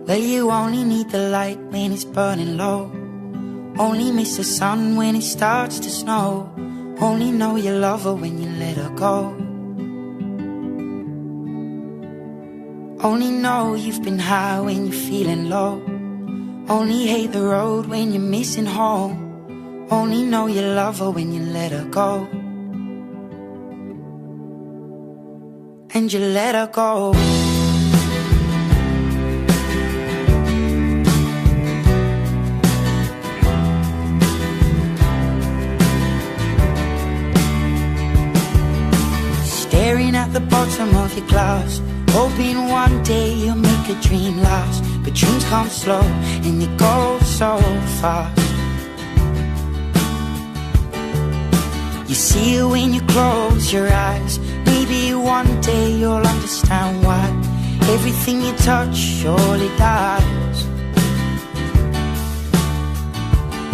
Well, you only need the light when it's burning low. Only miss the sun when it starts to snow. Only know you love her when you let her go. Only know you've been high when you're feeling low. Only hate the road when you're missing home. Only know you love her when you let her go. And you let her go. Staring at the bottom of your glass, hoping one day you'll make a dream last. But dreams come slow and they go so fast. You see it when you close your eyes. Maybe one day you'll understand why everything you touch surely dies.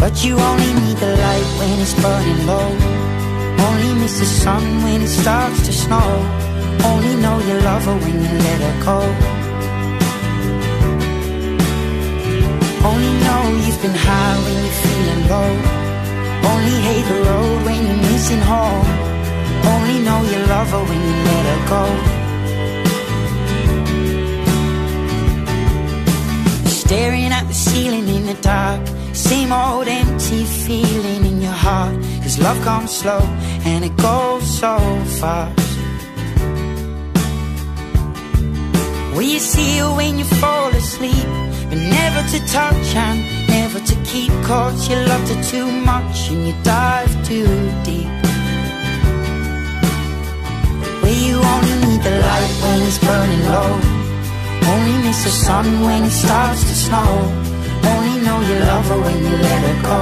But you only need the light when it's burning low. Only miss the sun when it starts to snow. Only know you love her when you let her go. Only know you've been high when you're feeling low. Only hate the road when you're missing home. Only know you love her when you let her go. Staring at the ceiling in the dark, same old empty feeling in your heart. 'Cause love comes slow and it goes so fast. Well, you see her when you fall asleep, but never to touch and never to keep. 'Cause you loved her too much and you dive too deep. Well, you only need the light when it's burning low. Only miss the sun when it starts to snow. Only know you love her when you let her go.